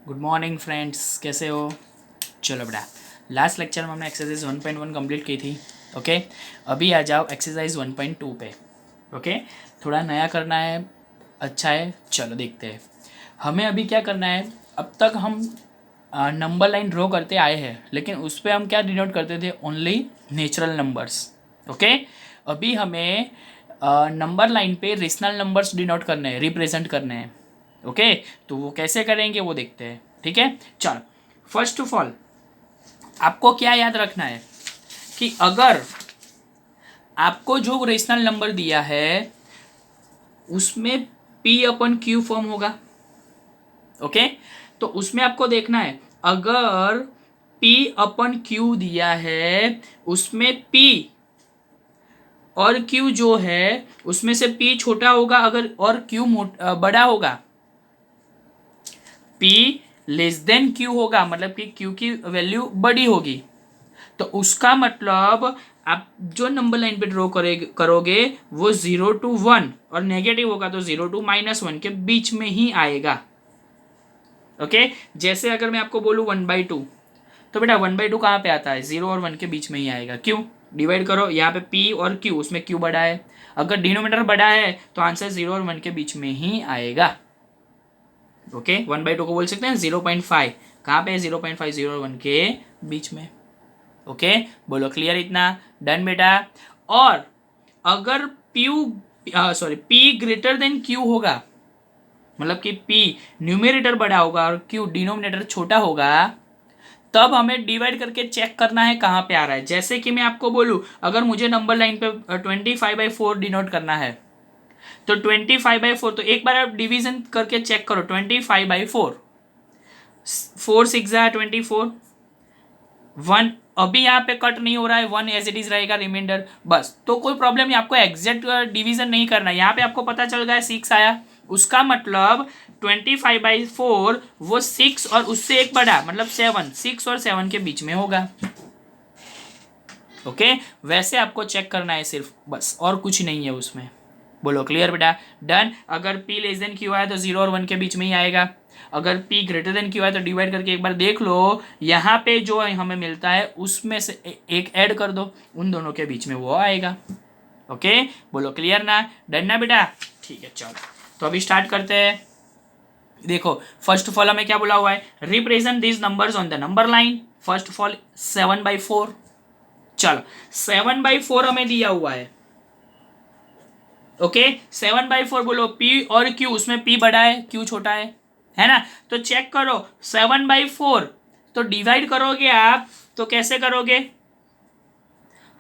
Good morning friends, कैसे हो? चलो बेटा, लास्ट लेक्चर में हमने एक्सरसाइज 1.1 कंप्लीट की थी। ओके, अभी आ जाओ एक्सरसाइज 1.2 पे। ओके, थोड़ा नया करना है, अच्छा है। चलो देखते हैं हमें अभी क्या करना है। अब तक हम नंबर लाइन ड्रॉ करते आए हैं, लेकिन उस पर हम क्या डिनोट करते थे? Only natural numbers. ओके, अभी हमें नंबर लाइन पे रेशनल नंबर्स डिनोट करने हैं, रिप्रेजेंट करने हैं। ओके, तो वो कैसे करेंगे वो देखते हैं। ठीक है, चलो। फर्स्ट ऑफ ऑल आपको क्या याद रखना है कि अगर आपको जो रेशनल नंबर दिया है उसमें पी अपन क्यू फॉर्म होगा। ओके, तो उसमें आपको देखना है, अगर P अपन Q दिया है उसमें P और Q जो है उसमें से P छोटा होगा अगर, और Q बड़ा होगा। P लेस देन Q होगा, मतलब कि Q की वैल्यू बड़ी होगी। तो उसका मतलब आप जो नंबर लाइन पे ड्रॉ करोगे वो 0 to 1, और नेगेटिव होगा तो 0 to -1 के बीच में ही आएगा। ओके, जैसे अगर मैं आपको बोलूँ 1/2, तो बेटा 1/2 कहाँ पे आता है? 0 और 1 के बीच में ही आएगा। क्यों? डिवाइड करो, यहाँ पे P और Q, उसमें Q बड़ा है। अगर डिनोमिनेटर बड़ा है तो आंसर 0 और 1 के बीच में ही आएगा। ओके, 1/2 को बोल सकते हैं 0.5। कहाँ पे है 0.5? 0 और 1 के बीच में। ओके, बोलो क्लियर इतना? डन बेटा। और अगर P ग्रेटर देन Q होगा, मतलब कि P न्यूमेरेटर बड़ा होगा और Q डिनोमिनेटर छोटा होगा, तब हमें डिवाइड करके चेक करना है कहाँ पे आ रहा है। जैसे कि मैं आपको बोलूँ, अगर मुझे नंबर लाइन पे 25/4 डिनोट करना है, तो 25/4, तो एक बार आप डिवीजन करके चेक करो। 25/4, 4 6 24, 1 अभी यहाँ पे कट नहीं हो रहा है, 1 एज इट इज रहेगा रिमाइंडर, बस। तो कोई प्रॉब्लम नहीं, आपको एग्जैक्ट डिवीजन नहीं करना है। यहाँ पे आपको पता चल गया 6 आया, उसका मतलब 25/4 वो 6 और उससे एक बड़ा, मतलब 7, 6 और 7 के बीच में होगा। ओके, वैसे आपको चेक करना है सिर्फ, बस, और कुछ नहीं है उसमें। बोलो क्लियर बेटा? डन। अगर P लेस देन Q आया तो 0 और 1 के बीच में ही आएगा। अगर P ग्रेटर देन Q आया तो डिवाइड करके एक बार देख लो, यहाँ पे जो हमें मिलता है उसमें से एक ऐड कर दो, उन दोनों के बीच में वो आएगा। ओके, बोलो क्लियर ना? डन ना बेटा? ठीक है, चलो तो अभी स्टार्ट करते हैं। देखो, फर्स्ट ऑफ ऑल हमें क्या बोला हुआ है? Represent this numbers on the number line. First of all 7/4। चलो, 7/4 हमें दिया हुआ है। ओके, 7/4 बोलो, P और Q, उसमें P बड़ा है Q छोटा है ना? तो चेक करो 7/4, तो डिवाइड करोगे आप तो कैसे करोगे?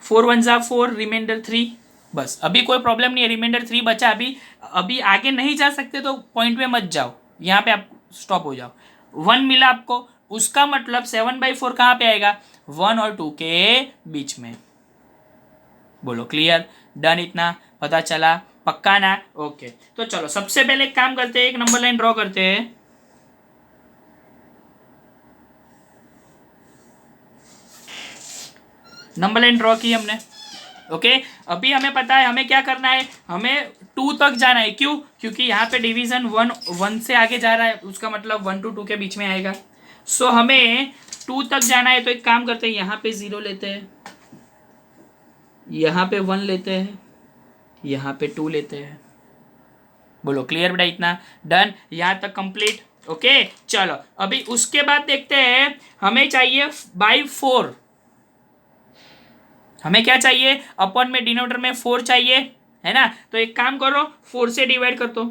4 1 4, रिमाइंडर 3। बस, अभी कोई प्रॉब्लम नहीं है, रिमाइंडर 3 बचा। अभी अभी आगे नहीं जा सकते तो पॉइंट में मत जाओ, यहाँ पे आप स्टॉप हो जाओ। 1 मिला आपको, उसका मतलब 7/4 कहाँ पे आएगा? 1 और 2 के बीच में। बोलो क्लियर? डन इतना? पता चला? पक्का ना? ओके, तो चलो सबसे पहले एक काम करते हैं, एक नंबर लाइन ड्रॉ करते हैं। नंबर लाइन ड्रॉ की हमने। ओके, अभी हमें पता है हमें क्या करना है, हमें 2 तक जाना है। क्यों? क्योंकि यहाँ पे डिवीजन 1 से आगे जा रहा है, उसका मतलब 1 to 2 के बीच में आएगा। सो हमें 2 तक जाना है, तो एक काम करते हैं, यहाँ पे 0 लेते हैं, यहाँ पे 1 लेते हैं, यहाँ पे 2 लेते हैं। बोलो क्लियर बेटा इतना? डन, यहाँ तक कंप्लीट। ओके, चलो अभी उसके बाद देखते हैं, हमें चाहिए बाई 4। हमें क्या चाहिए? अपन में डिनोमिनेटर में 4 चाहिए, है ना? तो एक काम करो, 4 से डिवाइड कर दो,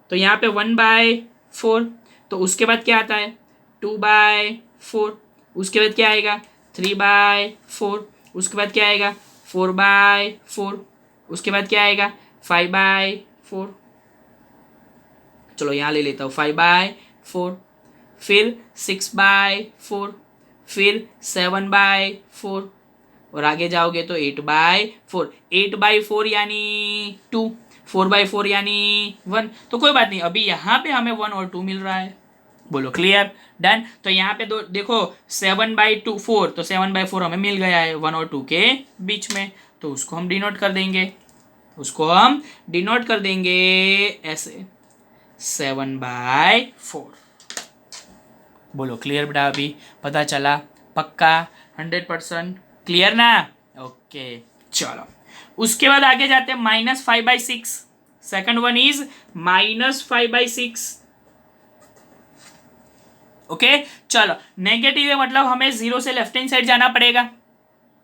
तो यहाँ पे 1/4। तो उसके बाद क्या आता है? 2/4। उसके बाद क्या आएगा? 3/4। उसके बाद क्या आएगा? 4/4। उसके बाद क्या आएगा? 5/4। चलो यहाँ ले लेता हूँ 5/4, फिर 6/4, फिर 7/4, और आगे जाओगे तो 8/4। 8/4 यानी 2, 4/4 यानी 1। तो कोई बात नहीं, अभी यहाँ पे हमें 1 और 2 मिल रहा है। बोलो क्लियर? डन। तो यहाँ पे दो देखो, 7/4, तो 7/4 हमें मिल गया है 1 और 2 के बीच में, तो उसको हम डिनोट कर देंगे। ऐसे 7/4। बोलो क्लियर बेटा, अभी पता चला, पक्का 100% क्लियर ना? ओके चलो, उसके बाद आगे जाते हैं -5/6। Second one is -5/6। ओके चलो, नेगेटिव है मतलब हमें 0 से लेफ्ट हैंड साइड जाना पड़ेगा।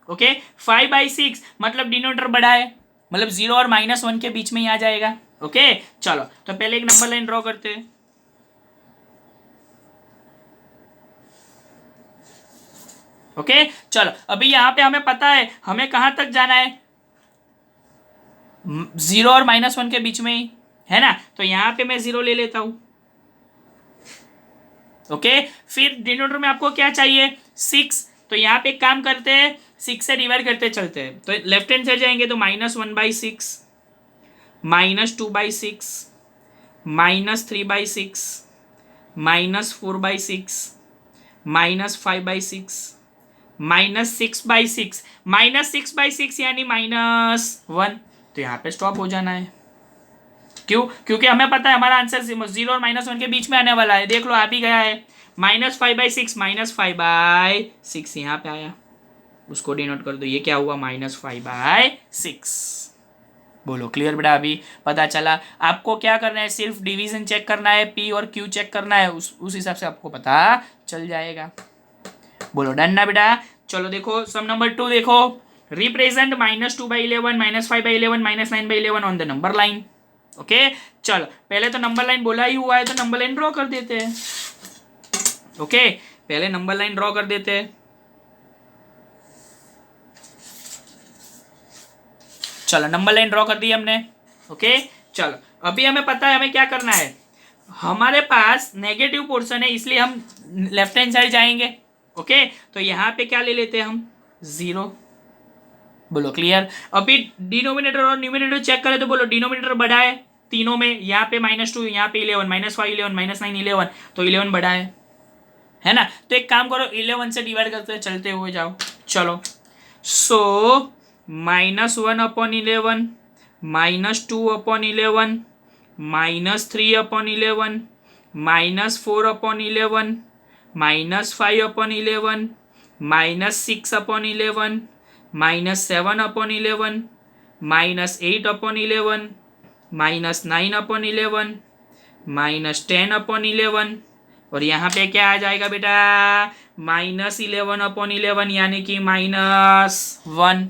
ओके 5/6 मतलब डिनोमिनेटर बड़ा है, मतलब 0 और -1 के बीच में ही आ जाएगा। ओके चलो, तो पहले एक नंबर लाइन ड्रॉ करते हैं। ओके चलो, अभी यहां पे हमें पता है हमें कहां तक जाना है, 0 और -1 के बीच में ही है ना, तो यहां पे मैं 0 ले लेता हूं। ओके फिर डिनोमिनेटर में आपको क्या चाहिए, 6, तो यहां पे एक काम करते हैं, 6 से डिवाइड करते चलते हैं, तो लेफ्ट हैंड साइड जाएंगे तो -1/6, -2/6, -3/6, -4/6, -5/6, -6/6, -6/6 यानी -1, तो यहाँ पे स्टॉप हो जाना है। क्यों? क्योंकि हमें पता है हमारा आंसर 0 और -1 के बीच में आने वाला है। देख लो आ भी गया है, -5/6, -5/6 यहाँ पे आया, उसको डिनोट कर दो, ये क्या हुआ, -5/6। बोलो क्लियर बेटा, अभी पता चला। आपको क्या करना है, सिर्फ डिवीजन चेक करना है, पी और क्यू चेक करना है, उस हिसाब से आपको पता चल जाएगा। बोलो डन ना बेटा? चलो देखो सम नंबर 2 देखो, represent -2/11, -5/11, -9/11 on the number line. Okay चलो, पहले तो नंबर लाइन बोला ही हुआ है तो नंबर लाइन ड्रॉ कर देते हैं। ओके पहले नंबर लाइन ड्रॉ कर देते हैं। चलो नंबर लाइन ड्रॉ कर दी हमने। ओके चलो, अभी हमें पता है हमें क्या करना है, हमारे पास नेगेटिव पोर्शन है इसलिए हम लेफ्ट हैंड साइड जाएंगे। ओके तो यहां पे क्या ले लेते हैं हम, 0। बोलो क्लियर? अभी डिनोमिनेटर और न्यूमिनेटर चेक करें तो बोलो डिनोमिनेटर बड़ा है तीनों में, यहाँ पे -2, यहाँ पे 11, -5 11, -9 11, तो 11 बड़ा है ना, तो एक काम करो 11 से डिवाइड करते चलते हुए जाओ। चलो सो -1/11, -2/11, -3/11, -4/11, -5/11, -6/11, -7/11, -8/11, -9/11, -10/11, और यहाँ पे क्या आ जाएगा बेटा, -11/11 यानी कि -1।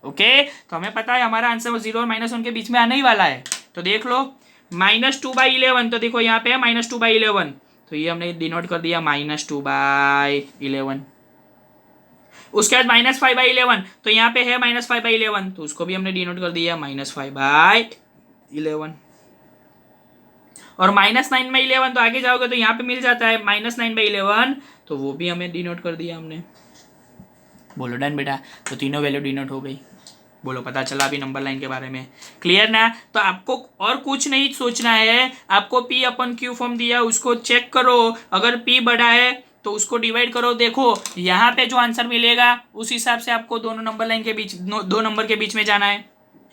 ओके तो हमें पता है हमारा आंसर 0 और -1 के बीच में आने ही वाला है, तो देख लो -2/11, तो देखो यहाँ पे है -2/11, तो ये हमने डिनोट कर दिया -2/11। उसके बाद -5/11, तो यहाँ पे है -5/11, तो उसको भी हमने डिनोट कर दिया -5/11। और -9/11, तो आगे जाओगे तो यहाँ पे मिल जाता है -9/11, तो वो भी हमें डिनोट कर दिया हमने। बोलो डन बेटा, तो तीनों वैल्यू डिनोट हो गई। बोलो पता चला अभी नंबर लाइन के बारे में, क्लियर ना? तो आपको और कुछ नहीं सोचना है, आपको P/Q फॉर्म दिया उसको चेक करो, अगर P बड़ा है तो उसको डिवाइड करो। देखो यहाँ पे जो आंसर मिलेगा उस हिसाब से आपको दोनों नंबर लाइन के बीच, दो नंबर के बीच में जाना है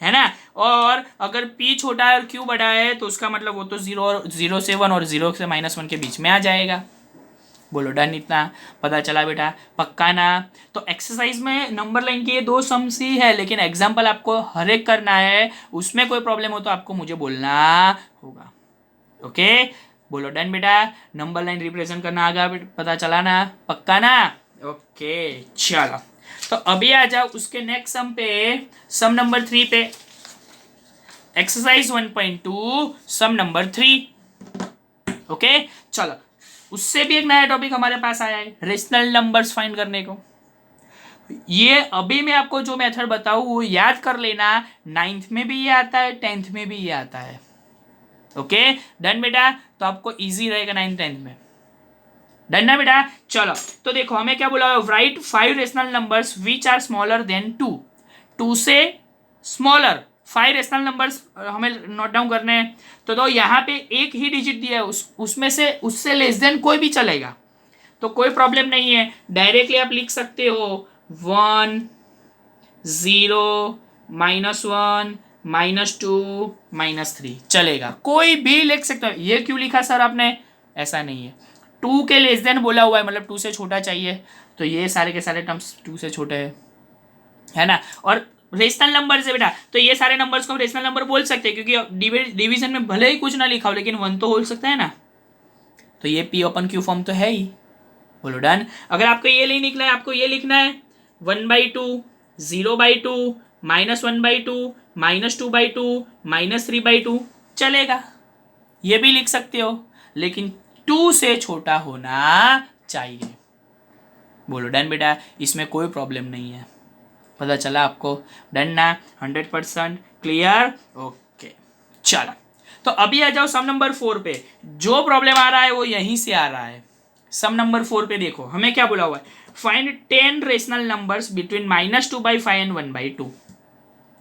ना। और अगर P छोटा है और Q बड़ा है तो उसका मतलब वो तो 0 से 1 और 0 से -1 के बीच में आ जाएगा। बोलो डन, इतना पता चला बेटा, पक्का ना? तो एक्सरसाइज में नंबर लाइन की ये 2 सम्स ही है, लेकिन एग्जाम्पल आपको हर एक करना है, उसमें कोई प्रॉब्लम हो तो आपको मुझे बोलना होगा। ओके बोलो डन बेटा, नंबर लाइन रिप्रेजेंट करना आगा पता चला ना, पक्का ना? ओके चलो, तो अभी आ जाओ उसके नेक्स्ट सम पे, सम नंबर 3 पे, एक्सरसाइज 1.2 सम नंबर 3। ओके चलो, उससे भी एक नया टॉपिक हमारे पास आया है, रेशनल नंबर्स फाइंड करने को। ये अभी मैं आपको जो मेथड बताऊं वो याद कर लेना, 9th में भी ये आता है, 10th में भी ये आता है। ओके डन बेटा, तो आपको इजी रहेगा 9th 10th में। डन ना बेटा? चलो तो देखो हमें क्या बोला, write 5 rational numbers which are smaller than 2, 2 से स्मॉलर 5 रेशनल नंबर्स हमें नोट डाउन करने हैं। तो यहाँ पे एक ही डिजिट दिया है, उसमें से उससे लेस देन कोई भी चलेगा, तो कोई प्रॉब्लम नहीं है, डायरेक्टली आप लिख सकते हो 1 0 -1 -2 -3 चलेगा, कोई भी लिख सकते हो। ये क्यों लिखा सर आपने, ऐसा नहीं है, टू के लेस देन बोला हुआ है, मतलब टू से छोटा चाहिए, तो ये सारे के सारे टर्म्स टू से छोटे है ना। और रेशनल नंबर से बेटा, तो ये सारे नंबर्स को हम रेशनल नंबर बोल सकते हैं, क्योंकि डिवीजन में भले ही कुछ ना लिखा हो लेकिन वन तो हो सकता है ना। तो ये पी ओपन क्यू फॉर्म तो है ही। बोलो डन। अगर आपको ये नहीं लिखना है, आपको ये लिखना है 1/2, 0/2, -1/2, -2/2, -3/2, चलेगा, ये भी लिख सकते हो, लेकिन 2 से छोटा होना चाहिए। बोलो डन बेटा, इसमें कोई प्रॉब्लम नहीं है। पता चला आपको? डन ना? 100% क्लियर? ओके चलो, तो अभी आ जाओ सम नंबर 4 पे। जो प्रॉब्लम आ रहा है वो यहीं से आ रहा है। सम नंबर 4 पे देखो, हमें क्या बोला हुआ है, find 10 rational numbers between -2/5 and 1/2।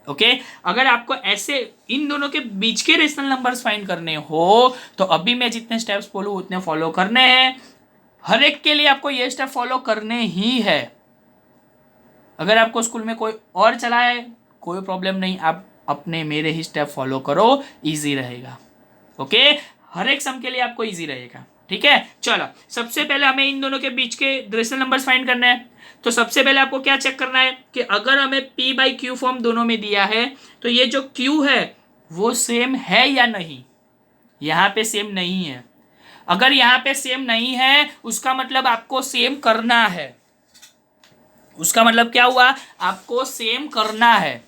Okay, अगर आपको ऐसे इन दोनों के बीच के रेशनल नंबर्स फाइंड करने हो तो अभी मैं जितने स्टेप्स बोलूँ उतने फॉलो करने हैं। हर एक के लिए आपको ये स्टेप फॉलो करने ही है। अगर आपको स्कूल में कोई और चलाए कोई प्रॉब्लम नहीं, आप अपने मेरे ही स्टेप फॉलो करो, इजी रहेगा। ओके, हर एक सम के लिए आपको इजी रहेगा। ठीक है, चलो सबसे पहले हमें इन दोनों के बीच के रेशनल नंबर्स फाइंड करना है। तो सबसे पहले आपको क्या चेक करना है कि अगर हमें p/q फॉर्म दोनों में दिया है तो ये जो q है वो सेम है या नहीं। यहाँ पे सेम नहीं है। अगर यहाँ पे सेम नहीं है उसका मतलब आपको सेम करना है। उसका मतलब क्या हुआ, आपको सेम करना है।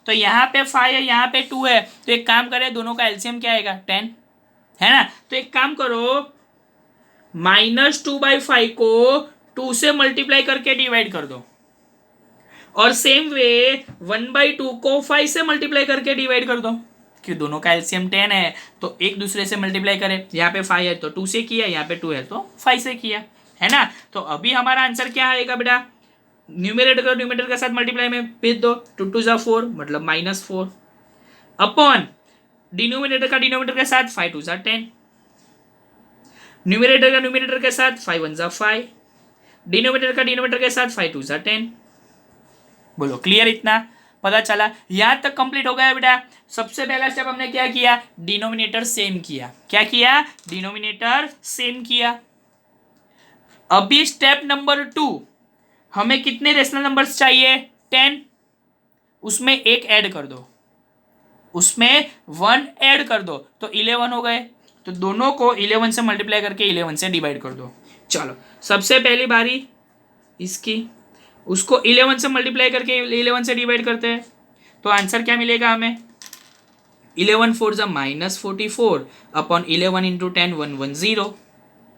तो यहाँ पे 5 है, यहाँ पे 2 है, तो एक काम करें, दोनों का एलसीएम क्या आएगा 10, है ना। तो एक काम करो, -2/5 को 2 से मल्टीप्लाई करके डिवाइड कर दो, और सेम वे 1/2 को 5 से मल्टीप्लाई करके डिवाइड कर दो, कि दोनों का एलसीएम 10 है तो एक दूसरे से मल्टीप्लाई करें। यहाँ पे 5 है तो 2 से किया, यहाँ पे 2 है तो 5 से किया, है ना। तो अभी हमारा आंसर क्या आएगा बेटा, न्यूमरेटर को न्यूमरेटर के साथ मल्टीप्लाई में भेज दो, 2 2 जा 4 मतलब -4, अपॉन डिनोमिनेटर का डिनोमिनेटर के साथ 5 2 जा 10, न्यूमरेटर का न्यूमरेटर के साथ 5 1 जा 5, डिनोमिनेटर का डिनोमिनेटर के साथ 5 2 जा 10। बोलो क्लियर? इतना पता चला? यहां तक कंप्लीट हो गया बेटा। सबसे पहला स्टेप हमने क्या किया, डिनोमिनेटर सेम किया। क्या किया? डिनोमिनेटर सेम किया। अभी स्टेप नंबर 2, हमें कितने रेशनल नंबर्स चाहिए, 10, उसमें एक ऐड कर दो, उसमें 1 ऐड कर दो तो 11 हो गए। तो दोनों को 11 से मल्टीप्लाई करके 11 से डिवाइड कर दो। चलो सबसे पहली बारी इसकी, उसको 11 से मल्टीप्लाई करके 11 से डिवाइड करते हैं, तो आंसर क्या मिलेगा हमें, 11 4 जा -44 अपॉन 11 इंटू 10 110।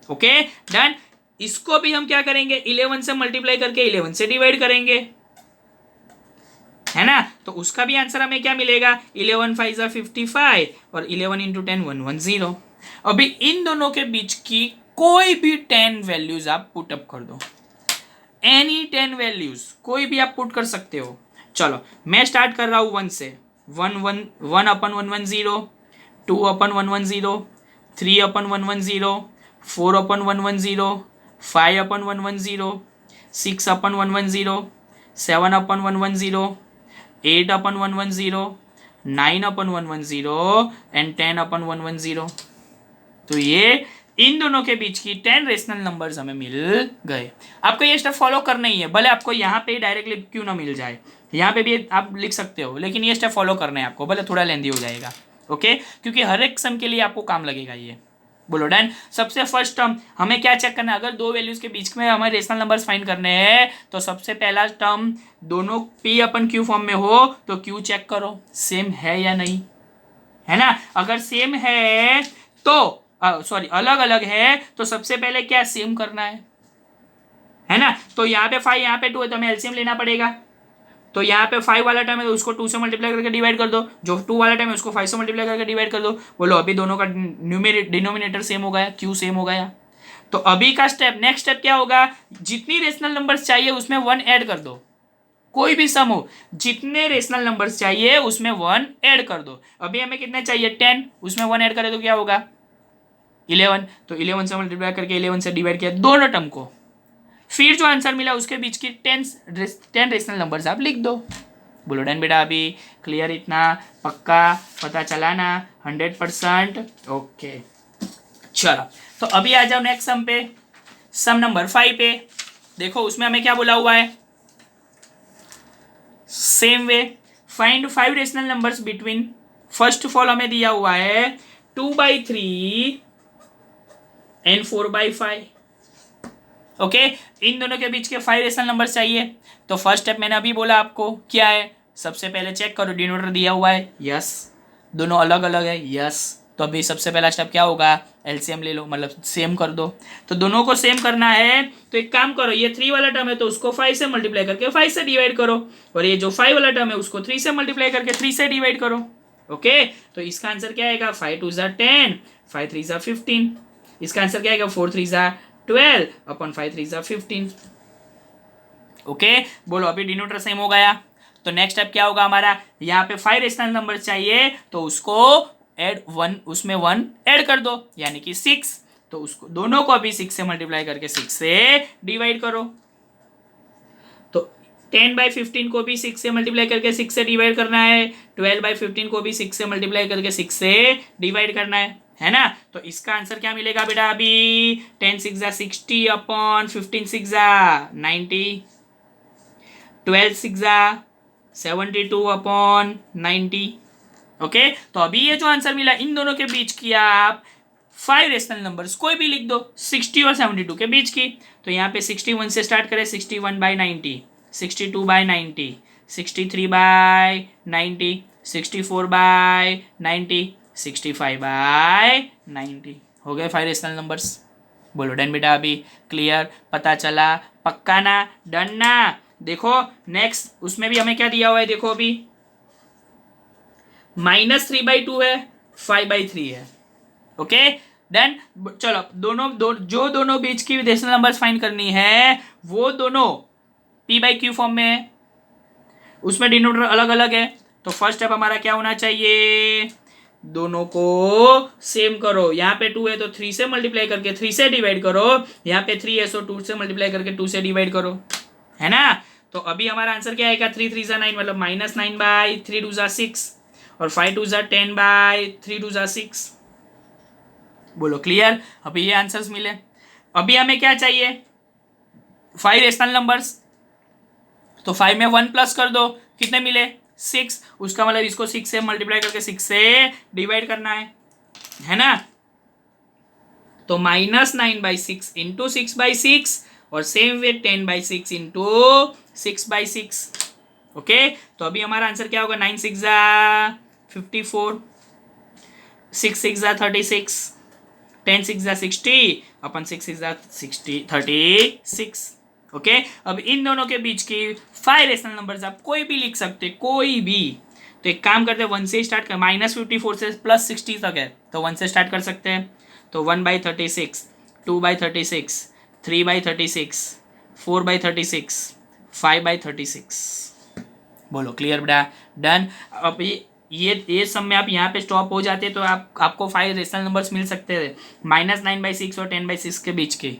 Okay done. इसको भी हम क्या करेंगे, 11 से मल्टीप्लाई करके 11 से डिवाइड करेंगे, है ना। तो उसका भी आंसर हमें क्या मिलेगा, 11 5 जा 55 और 11 इंटू 10 110। अभी इन दोनों के बीच की कोई भी 10 वैल्यूज आप पुट अप कर दो, एनी 10 वैल्यूज कोई भी आप पुट कर सकते हो। चलो मैं स्टार्ट कर रहा हूँ 1 से, 1 अपन 110, 2 अपन 110, 3 अपन 110, 4 अपन 110, 5 अपन 110, 6 अपन 110, 7 अपन 110, 8 अपन 110, 9 अपन 110 एंड 10 अपन 110। तो ये इन दोनों के बीच की 10 रेशनल नंबर्स हमें मिल गए। आपको ये स्टेप फॉलो करना ही है, भले आपको यहाँ पे डायरेक्टली क्यों ना मिल जाए, यहाँ पे भी आप लिख सकते हो, लेकिन ये स्टेप फॉलो करना है आपको, भले थोड़ा लेंदी हो जाएगा। ओके, क्योंकि हर एक सम के लिए आपको काम लगेगा ये। बोलो डन। सबसे फर्स्ट टर्म हमें क्या चेक करना है, अगर दो वैल्यूज के बीच में हमें रेशनल नंबर्स फाइंड करने हैं तो सबसे पहला टर्म दोनों p अपन q फॉर्म में हो तो q चेक करो सेम है या नहीं, है ना। अगर सेम है तो सॉरी अलग अलग है तो सबसे पहले क्या सेम करना है ना। तो यहाँ पे 5 यहाँ पे 2 है तो हमें एलसीएम लेना पड़ेगा। तो यहाँ पे 5 वाला टर्म है तो उसको 2 से मल्टीप्लाई करके डिवाइड कर दो, जो 2 वाला टर्म है उसको 5 से मल्टीप्लाई करके डिवाइड कर दो। बोलो अभी दोनों का डिनोमिनेटर सेम हो गया, q सेम हो गया। तो अभी का स्टेप, नेक्स्ट स्टेप क्या होगा, जितनी रेशनल नंबर्स चाहिए उसमें 1 ऐड कर दो। कोई भी सम हो, जितने रेशनल नंबर्स चाहिए उसमें 1 ऐड कर दो। अभी हमें कितने चाहिए 10, उसमें 1 ऐड करें तो क्या होगा 11। तो 11 से मल्टीप्लाई करके 11 से डिवाइड किया दोनों टर्म को, फिर जो आंसर मिला उसके बीच की 10 रेशनल नंबर्स आप लिख दो। बोलो डन बेटा। अभी क्लियर? इतना पक्का पता चला ना? 100%। ओके चलो तो अभी आ जाओ नेक्स्ट सम पे, सम नंबर 5 पे। देखो उसमें हमें क्या बोला हुआ है, same way find 5 rational numbers between, first of all हमें दिया हुआ है 2/3 एंड 4/5। ओके, इन दोनों के बीच के 5 रेशनल नंबर्स चाहिए। तो फर्स्ट स्टेप मैंने अभी बोला आपको क्या है, सबसे पहले चेक करो डिनोमिनेटर दिया हुआ है, यस, दोनों अलग अलग है, यस। तो अभी सबसे पहला स्टेप क्या होगा, एलसीएम ले लो, मतलब सेम कर दो। तो दोनों को सेम करना है तो एक काम करो, ये 3 वाला टर्म है तो उसको 5 से मल्टीप्लाई करके 5 से डिवाइड करो, और ये जो 5 वाला टर्म है उसको 3 से मल्टीप्लाई करके 3 से डिवाइड करो। ओके, तो इसका आंसर क्या आएगा, 5 2 10, 5 3 15। इसका आंसर क्या आएगा, 4 3 12 अपन 5 3 15। ओके, बोलो अभी डिनोमिनेटर सेम हो गया। तो नेक्स्ट स्टेप क्या होगा हमारा, यहाँ पे 5 रेशनल नंबर चाहिए तो उसको ऐड 1, उसमें 1 ऐड कर दो, यानी कि 6। तो उसको दोनों को अभी 6 से मल्टीप्लाई करके 6 से डिवाइड करो। तो 10/15 को भी 6 से मल्टीप्लाई करके 6 से डिवाइड करना है, 12/15 को भी 6 से मल्टीप्लाई करके 6 से डिवाइड करना है ना। तो इसका आंसर क्या मिलेगा बेटा, अभी 10 6 60 अपॉन 15 6 90, 12 6 72 अपॉन 90। ओके, तो अभी ये जो आंसर मिला इन दोनों के बीच की आप 5 रेशनल नंबर्स कोई भी लिख दो, 60 और 72 के बीच की। तो यहाँ पे 61 से स्टार्ट करें, 61/90, 62/90, 63/90, 64/90, 65/90। हो गए 5 रेशनल नंबर्स। बोलो डन बेटा, अभी क्लियर, पता चला, पक्का ना, डन ना। देखो नेक्स्ट उसमें भी हमें क्या दिया हुआ है, देखो अभी -3/2 है, 5/3 है। ओके देन चलो जो दोनों बीच की रेशनल नंबर्स फाइंड करनी है वो दोनों p/q फॉर्म में है, उसमें डिनोमिनेटर अलग अलग है। तो फर्स्ट स्टेप हमारा क्या होना चाहिए, दोनों को सेम करो। यहाँ पे 2 है तो 3 से मल्टीप्लाई करके 3 से डिवाइड करो, यहाँ पे 3 है तो 2 से मल्टीप्लाई करके 2 से डिवाइड करो, है ना। तो अभी हमारा आंसर क्या आएगा, 3 3 9, मतलब -9/3 2 6, और 5 2 10/3 2 6। बोलो क्लियर, अभी ये आंसर्स मिले। अभी हमें क्या चाहिए, 5 रेशनल नंबर्स। तो 5 में 1 प्लस कर दो, कितने मिले, 6। उसका मतलब इसको 6 से मल्टीप्लाई करके 6 से डिवाइड करना है ना। तो -9/6 इंटू 6/6, और सेम वे 10/6 इंटू 6/6। ओके, तो अभी हमारा आंसर क्या होगा, 9 6 54, 6 6 36, 10 6 60 अपन 6 6 60 36। ओके, अब इन दोनों के बीच की 5 रेशनल नंबर्स आप कोई भी लिख सकते, कोई भी। तो एक काम करते हैं, 1 से स्टार्ट कर, -54 से +60 तक है तो 1 से स्टार्ट कर सकते हैं। तो 1/36, 2/36, 3/36, 4/36, 5/36। बोलो क्लियर बेटा, डन। अब ये सब में आप यहाँ पे स्टॉप हो जाते तो आपको 5 रेशनल नंबर्स मिल सकते थे, -9/6 और 10/6 के बीच के।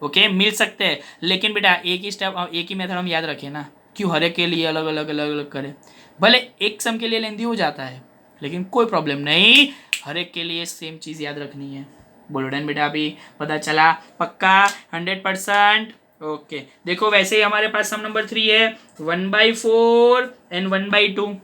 ओके, मिल सकते हैं, लेकिन बेटा एक ही स्टेप, एक ही मेथड हम याद रखें ना, क्यों हर एक के लिए अलग अलग अलग अलग करें। भले एक सम के लिए लेंदी हो जाता है लेकिन कोई प्रॉब्लम नहीं, हर एक के लिए सेम चीज़ याद रखनी है। बोलो डन बेटा, अभी पता चला, पक्का 100%। ओके, देखो वैसे ही हमारे पास सम नंबर 3 है, 1/4 एंड 1/2।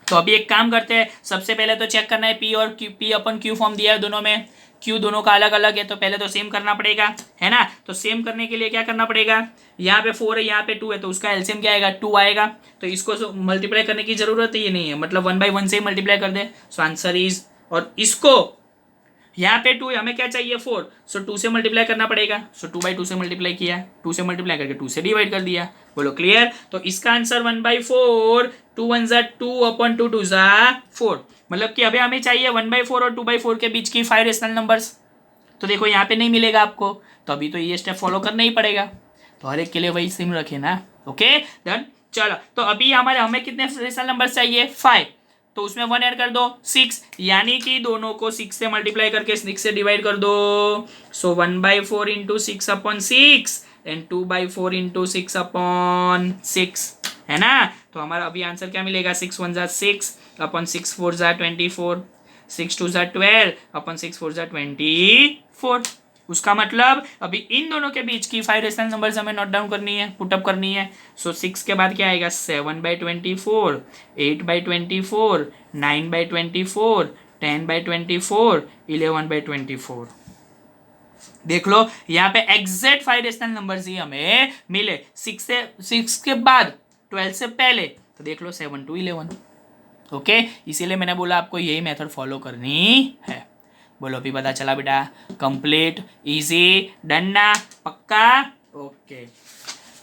तो अभी एक काम करते हैं, सबसे पहले तो चेक करना है p और q, p/q फॉर्म दिया है दोनों में, q दोनों का अलग अलग है तो पहले तो सेम करना पड़ेगा, है ना। तो सेम करने के लिए क्या करना पड़ेगा, यहाँ पे 4 है, यहाँ पे 2 है, तो उसका एलसीएम क्या आएगा, 2 आएगा। तो इसको मल्टीप्लाई करने की जरूरत ही नहीं है, मतलब 1/1 से ही मल्टीप्लाई कर दे। सो आंसर इज, और इसको यहाँ पे 2 हमें क्या चाहिए, 4, सो 2 से मल्टीप्लाई करना पड़ेगा। सो 2/2 से मल्टीप्लाई किया, 2 से मल्टीप्लाई करके 2 से डिवाइड कर दिया। बोलो क्लियर। तो इसका आंसर 1/4, 2 1 2 अपॉन 2 2 4, मतलब कि अभी हमें चाहिए 1/4 और 2/4 के बीच की 5 रेशनल नंबर्स। तो देखो यहाँ पे नहीं मिलेगा आपको, तो अभी तो ये स्टेप फॉलो करना ही पड़ेगा। तो हर एक के लिए वही सेम रखे ना। ओके डन, चलो। तो अभी हमें कितने रेशनल नंबर्स चाहिए, 5। तो उसमें 1 ऐड कर दो, 6, यानी कि दोनों को 6 से मल्टीप्लाई करके 6 से डिवाइड कर दो। सो 1/4 into 6 upon 6 and 2/4 into 6 upon 6, है ना। तो हमारा अभी आंसर क्या मिलेगा, 6 1 6 अपॉन 6 4 24, 6 2 ज़ा 12 अपन 6 4 ज़ा 24। उसका मतलब अभी इन दोनों के बीच की 5 रेशनल नंबर्स हमें नोट डाउन करनी है, पुटअप करनी है। सो 6 के बाद क्या आएगा 7/24, 8/24, 9/24, 10/24, 11/24। देख लो यहाँ पे एग्जैक्ट 5 रेशनल नंबर्स ही हमें मिले। 6 के बाद 12 से पहले, तो देख लो 7 to 11। ओके, इसीलिए मैंने बोला आपको यही मेथड फॉलो करनी है। बोलो अभी पता चला बेटा? कंप्लीट, इजी, डन ना? पक्का? ओके,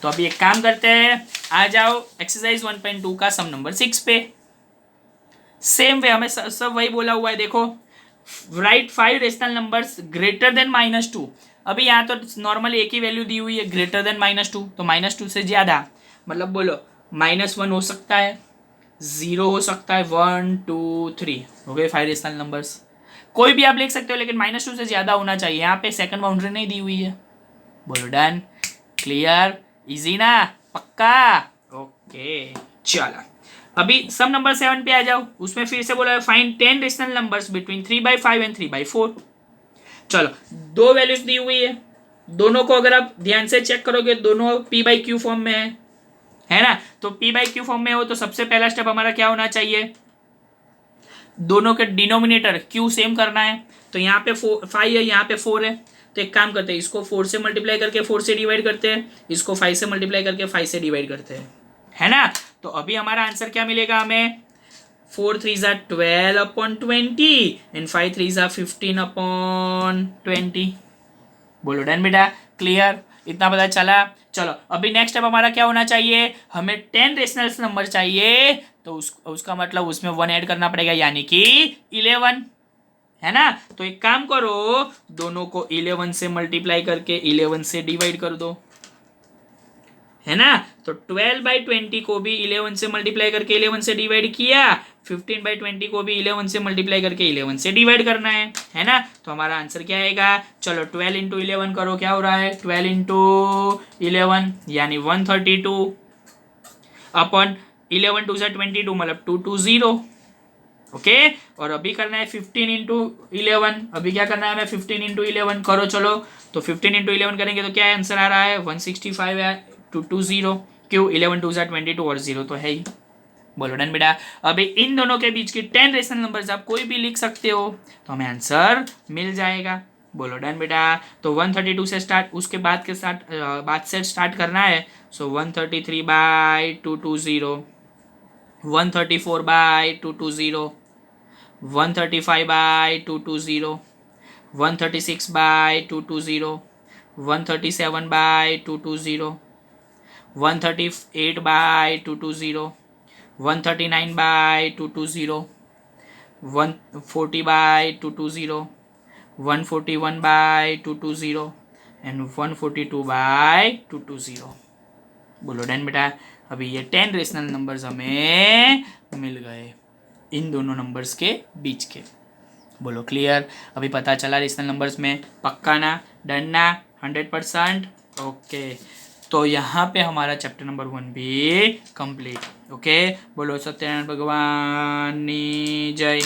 तो अभी एक काम करते हैं, आ जाओ एक्सरसाइज 1.2 का सम नंबर 6 पे। सेम वे हमें सब वही बोला हुआ है। देखो, right 5 rational numbers greater than -2। अभी यहाँ तो नॉर्मली एक ही वैल्यू दी हुई है, ग्रेटर देन -2, तो -2 से ज्यादा, मतलब बोलो -1 हो सकता है, 0 हो सकता है, 1 2 3 हो गए 5 रेशनल नंबर्स। कोई भी आप लिख सकते हो, लेकिन -2 से ज्यादा होना चाहिए। यहाँ पे सेकंड बाउंड्री नहीं दी हुई है। बोलो डन, क्लियर, इजी ना? पक्का? ओके, चलो अभी सम नंबर 7 पे आ जाओ। उसमें फिर से बोला है find 10 rational numbers between 3/5 and 3/4। चलो, दो वैल्यूज दी हुई है, दोनों को अगर आप ध्यान से चेक करोगे दोनों p/q फॉर्म में है ना? तो p/q फॉर्म में हो तो सबसे पहला स्टेप हमारा क्या होना चाहिए? दोनों के डिनोमिनेटर q सेम करना है। तो यहाँ पे 5 है, यहाँ पे 4 है, तो एक काम करते हैं, इसको 4 से मल्टीप्लाई करके 4 से डिवाइड करते हैं, इसको 5 से मल्टीप्लाई करके 5 से डिवाइड करते हैं, है ना? तो अभी हमारा आंसर क्या मिलेगा हमें? 4 3 ज़ा 12/20 एंड 5 3 ज़ा 15/20। बोलो डन बेटा, क्लियर, इतना पता चला? चलो अभी नेक्स्ट स्टेप हमारा क्या होना चाहिए? हमें 10 रेशनल नंबर चाहिए, तो उसका मतलब उसमें 1 ऐड करना पड़ेगा, यानी कि 11, है ना? तो एक काम करो, दोनों को 11 से मल्टीप्लाई करके 11 से डिवाइड कर दो, है ना? तो 12/20 को भी 11 से मल्टीप्लाई करके 11 से डिवाइड किया, 15/20 को भी 11 से मल्टीप्लाई करके 11 से डिवाइड करना है ना? तो हमारा आंसर क्या आएगा? चलो 12 इंटू 11 करो, क्या हो रहा है? 12 इंटू 11 यानी 132 अपन 11 2 22, मतलब 220। ओके, और अभी करना है 15 इंटू 11। अभी क्या करना है हमें? 15 इंटू 11 करो। चलो, तो 15 इंटू 11 करेंगे तो क्या आंसर आ रहा है? 165 है, 220। क्यों? 11 2 22 और 0 तो है ही। बोलो डन बेटा। अभी इन दोनों के बीच की 10 रेशनल नंबर्स आप कोई भी लिख सकते हो, तो हमें आंसर मिल जाएगा। बोलो डन बेटा। तो 132 से स्टार्ट, उसके बाद के साथ बाद से स्टार्ट करना है। सो 133/220, 134/220, 135/220, 136/220, 137/220, 138/220, 139/220, 140/220, 141/220 एंड 142/220। बोलो डन बेटा। अभी ये 10 रेशनल नंबर्स हमें मिल गए इन दोनों नंबर्स के बीच के। बोलो क्लियर, अभी पता चला रेशनल नंबर्स में? पक्का ना? डन ना? 100%? ओके, तो यहाँ पे हमारा चैप्टर नंबर 1 भी कंप्लीट। ओके, बोलो सत्यनारायण भगवान की जय।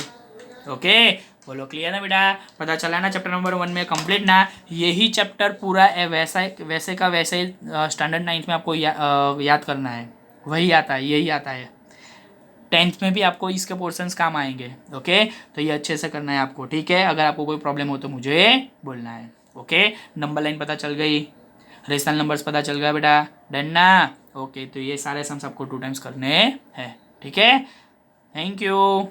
ओके, बोलो क्लियर ना बेटा? पता चला ना चैप्टर नंबर 1 में कंप्लीट ना? यही चैप्टर पूरा वैसे का वैसे स्टैंडर्ड 9th में आपको याद करना है। वही आता है, यही आता है। 10th में भी आपको इसके पोर्शंस काम आएंगे। ओके, तो ये अच्छे से करना है आपको, ठीक है? अगर आपको कोई प्रॉब्लम हो तो मुझे बोलना है। ओके, नंबर लाइन पता चल गई, रेशनल नंबर्स पता चल गया बेटा? डन ना? ओके, तो ये सारे सम्स आपको 2 टाइम्स करने हैं, ठीक है? Thank you.